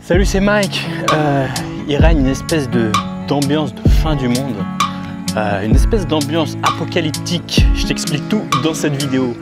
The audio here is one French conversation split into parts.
Salut, c'est Mike. Il règne une espèce d'ambiance de fin du monde, une espèce d'ambiance apocalyptique. Je t'explique tout dans cette vidéo.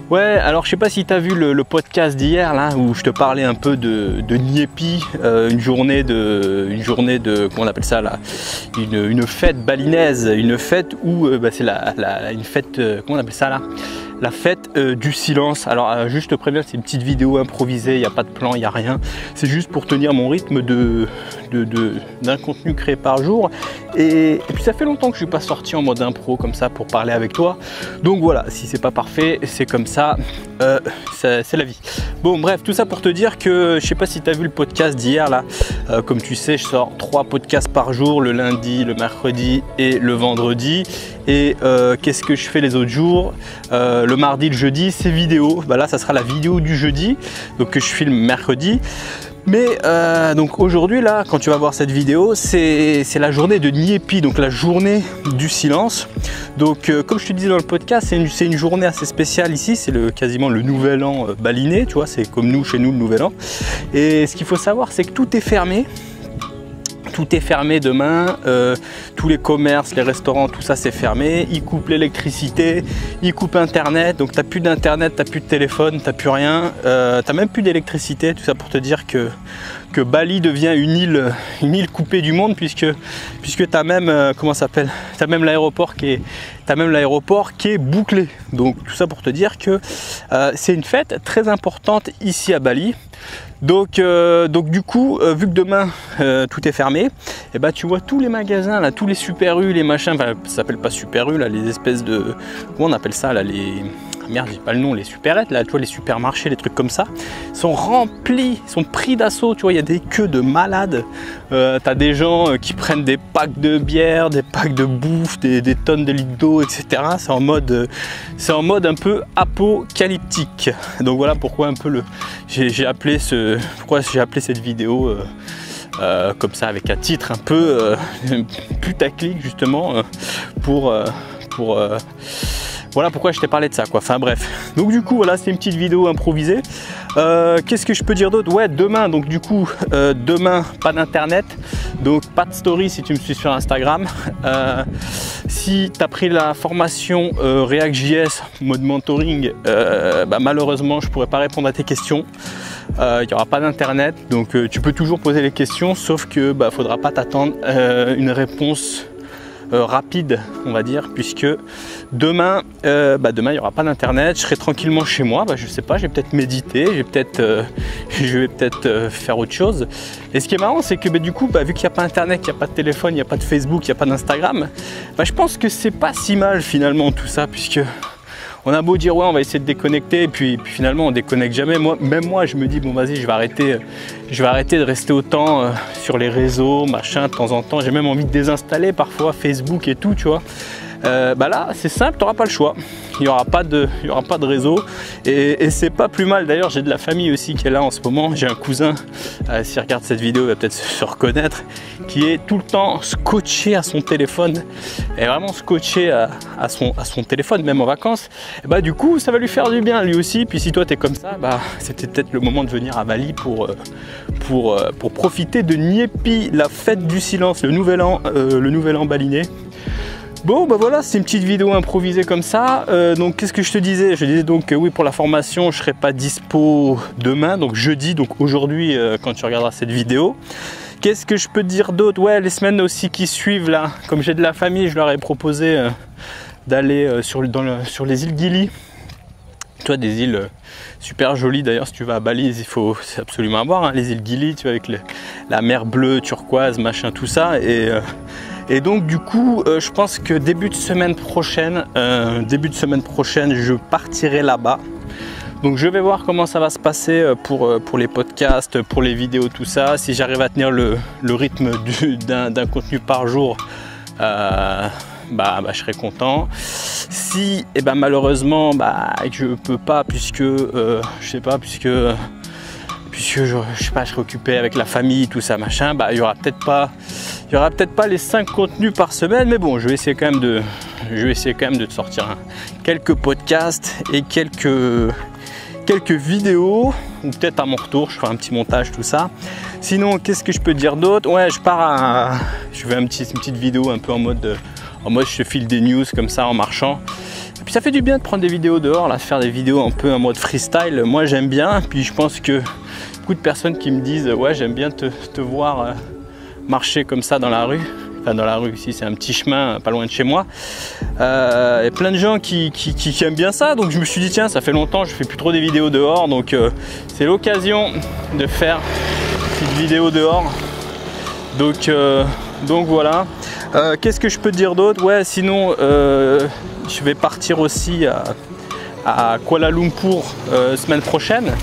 Ouais, alors je sais pas si tu as vu le podcast d'hier là où je te parlais un peu de Niepi, une journée de comment on appelle ça là, une fête balinaise, une fête où c'est une fête comment on appelle ça là, la fête du silence. Alors juste je te préviens, c'est une petite vidéo improvisée, il n'y a pas de plan, il n'y a rien. C'est juste pour tenir mon rythme d'un contenu créé par jour. Et puis ça fait longtemps que je ne suis pas sorti en mode impro comme ça pour parler avec toi. Donc voilà, si c'est pas parfait, c'est comme ça, c'est la vie. Bon bref, tout ça pour te dire que je sais pas si tu as vu le podcast d'hier là. Comme tu sais, je sors 3 podcasts par jour, le lundi, le mercredi et le vendredi. Et qu'est-ce que je fais les autres jours? Le mardi, le jeudi, c'est vidéo. Bah là, ça sera la vidéo du jeudi, donc que je filme mercredi. Mais donc aujourd'hui là, quand tu vas voir cette vidéo, c'est la journée de Niepi, donc la journée du silence. Donc comme je te disais dans le podcast, c'est une journée assez spéciale ici. C'est quasiment le nouvel an balinais, tu vois. C'est comme nous, chez nous, le nouvel an. Et ce qu'il faut savoir, c'est que tout est fermé. Tout est fermé demain, tous les commerces, les restaurants, tout ça c'est fermé. Ils coupent l'électricité, ils coupent internet, donc t'as plus d'internet, t'as plus de téléphone, t'as plus rien, t'as même plus d'électricité. Tout ça pour te dire que Bali devient une île coupée du monde, puisque t'as même comment ça s'appelle, t'as même l'aéroport qui est bouclé. Donc tout ça pour te dire que c'est une fête très importante ici à Bali. Donc du coup, vu que demain tout est fermé, et ben tu vois tous les magasins là, tous les Super U, les machins, enfin ça s'appelle pas Super U là, les espèces de, comment on appelle ça là, les, merde j'ai pas le nom, les supérettes là, tu vois, les supermarchés, les trucs comme ça, sont remplis, sont pris d'assaut, tu vois, il y a des queues de malades. T'as des gens qui prennent des packs de bière, des packs de bouffe, des tonnes de litres d'eau, etc. C'est en mode un peu apocalyptique. Donc voilà pourquoi un peu j'ai appelé cette vidéo comme ça, avec un titre un peu putaclic justement voilà pourquoi je t'ai parlé de ça quoi. Enfin bref, donc du coup voilà, c'est une petite vidéo improvisée. Qu'est-ce que je peux dire d'autre? Ouais, demain, donc du coup demain pas d'internet, donc pas de story si tu me suis sur Instagram. Si tu as pris la formation React.js mode mentoring, malheureusement je pourrais pas répondre à tes questions. Il n'y aura pas d'internet, donc tu peux toujours poser les questions, sauf que faudra pas t'attendre une réponse rapide, on va dire, puisque demain il n'y aura pas d'internet. Je serai tranquillement chez moi, je sais pas, je vais peut-être méditer, je vais peut-être faire autre chose. Et ce qui est marrant, c'est que du coup, vu qu'il n'y a pas internet, qu'il n'y a pas de téléphone, il n'y a pas de Facebook, il n'y a pas d'Instagram, je pense que c'est pas si mal finalement tout ça, puisque on a beau dire ouais on va essayer de déconnecter, et puis finalement on déconnecte jamais. Même moi je me dis bon vas-y, je vais arrêter de rester autant sur les réseaux, machin, de temps en temps. J'ai même envie de désinstaller parfois Facebook et tout, tu vois. Là c'est simple, tu n'auras pas le choix. Il n'y aura pas de réseau, et c'est pas plus mal. D'ailleurs j'ai de la famille aussi qui est là en ce moment. J'ai un cousin, s'il regarde cette vidéo il va peut-être se reconnaître, qui est tout le temps scotché à son téléphone, et vraiment scotché à son téléphone même en vacances. Et du coup ça va lui faire du bien lui aussi. Puis si toi tu es comme ça, c'était peut-être le moment de venir à Bali pour profiter de Niepi, la fête du silence, le nouvel an balinais. Bon voilà, c'est une petite vidéo improvisée comme ça. Donc qu'est-ce que je te disais? Je disais donc oui, pour la formation je serai pas dispo demain, donc jeudi, donc aujourd'hui quand tu regarderas cette vidéo. Qu'est-ce que je peux te dire d'autre? Ouais, les semaines aussi qui suivent là, comme j'ai de la famille, je leur ai proposé d'aller sur les îles Gili. Tu vois, des îles super jolies. D'ailleurs si tu vas à Bali, c'est absolument à voir, les îles Gili, tu vois, avec la mer bleue, turquoise, machin, tout ça. Et donc du coup, je pense que début de semaine prochaine, je partirai là-bas. Donc je vais voir comment ça va se passer pour les podcasts, pour les vidéos, tout ça. Si j'arrive à tenir le rythme d'un contenu par jour, je serai content. Si malheureusement je peux pas puisque je sais pas, puisque je serai occupé avec la famille, tout ça machin, il y aura peut-être pas les 5 contenus par semaine, mais bon, je vais essayer quand même de te sortir quelques podcasts et quelques vidéos, ou peut-être à mon retour je ferai un petit montage, tout ça. Sinon, qu'est-ce que je peux dire d'autre? Ouais, je fais une petite vidéo un peu en mode je te file des news comme ça en marchant. Et puis ça fait du bien de prendre des vidéos dehors, là, faire des vidéos un peu en mode freestyle. Moi j'aime bien, puis je pense que beaucoup de personnes qui me disent ouais, j'aime bien te voir marcher comme ça dans la rue. Enfin, dans la rue ici, c'est un petit chemin pas loin de chez moi. Il y a plein de gens qui aiment bien ça, donc je me suis dit tiens, ça fait longtemps je fais plus trop des vidéos dehors, donc c'est l'occasion de faire une petite vidéo dehors. Donc voilà. Qu'est-ce que je peux te dire d'autre? Ouais, sinon je vais partir aussi à Kuala Lumpur semaine prochaine.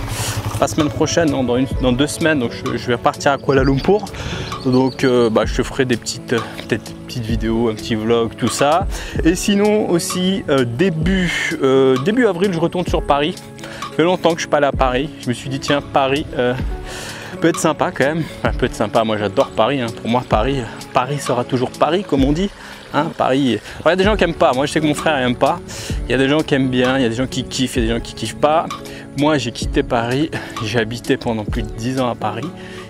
Pas semaine prochaine, non, dans 2 semaines, donc je vais partir à Kuala Lumpur. Donc je te ferai des peut-être petites vidéos, un petit vlog, tout ça. Et sinon aussi début avril, je retourne sur Paris. Ça fait longtemps que je suis pas allé à Paris. Je me suis dit tiens, Paris peut être sympa quand même. Enfin, peut être sympa, moi j'adore Paris, hein. Pour moi Paris sera toujours Paris comme on dit. Hein, Paris. Alors, il y a des gens qui aiment pas, moi je sais que mon frère n'aime pas. Il y a des gens qui aiment bien, il y a des gens qui kiffent, il y a des gens qui kiffent pas. Moi j'ai quitté Paris, j'ai habité pendant plus de 10 ans à Paris.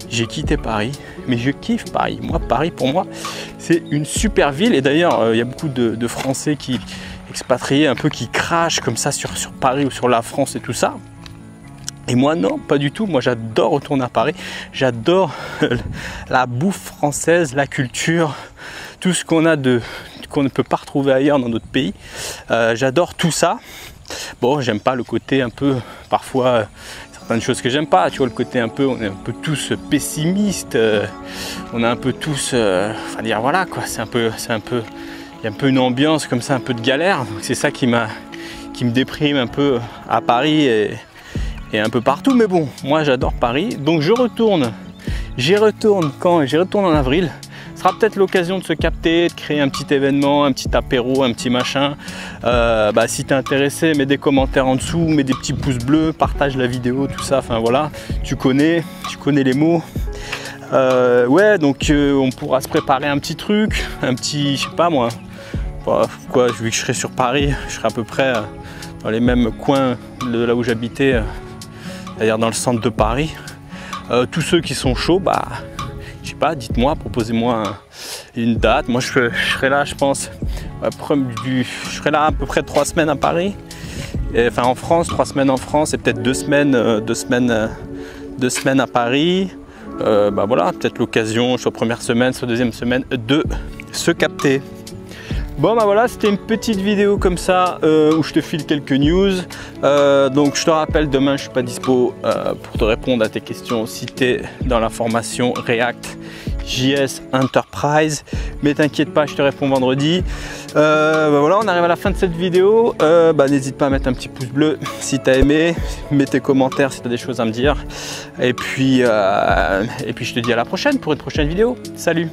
J'ai quitté Paris, mais je kiffe Paris. Moi, Paris, pour moi, c'est une super ville. Et d'ailleurs, il y a beaucoup de Français qui expatriés, un peu qui crachent comme ça sur Paris ou sur la France et tout ça. Et moi, non, pas du tout. Moi, j'adore retourner à Paris. J'adore la bouffe française, la culture, tout ce qu'on ne peut pas retrouver ailleurs dans notre pays. J'adore tout ça. Bon, j'aime pas le côté un peu, parfois, certaines choses que j'aime pas. Tu vois, le côté un peu, on est un peu tous pessimistes. On est un peu tous, enfin dire voilà quoi. Il y a un peu une ambiance comme ça, un peu de galère. C'est ça qui me déprime un peu à Paris et un peu partout, mais bon, moi j'adore Paris, donc j'y retourne en avril. Ce sera peut-être l'occasion de se capter, de créer un petit événement, un petit apéro, un petit machin. Si t'es intéressé, mets des commentaires en dessous, mets des petits pouces bleus, partage la vidéo, tout ça, enfin voilà, tu connais les mots. Ouais, donc on pourra se préparer un petit truc, un petit, je sais pas moi, vu que je serai sur Paris, je serai à peu près dans les mêmes coins de là où j'habitais, c'est-à-dire dans le centre de Paris. Tous ceux qui sont chauds, je sais pas, dites-moi, proposez-moi une date. Moi je serai là, je pense, je serai là à peu près 3 semaines à Paris, enfin en France, 3 semaines en France et peut-être 2 semaines à Paris. Voilà, peut-être l'occasion, soit première semaine, soit deuxième semaine, de se capter. Bon voilà, c'était une petite vidéo comme ça où je te file quelques news. Donc je te rappelle, demain je suis pas dispo pour te répondre à tes questions si tu es dans la formation React JS Enterprise, mais t'inquiète pas, je te réponds vendredi. Voilà, on arrive à la fin de cette vidéo. N'hésite pas à mettre un petit pouce bleu si tu as aimé, mets tes commentaires si tu as des choses à me dire, et puis je te dis à la prochaine pour une prochaine vidéo. Salut!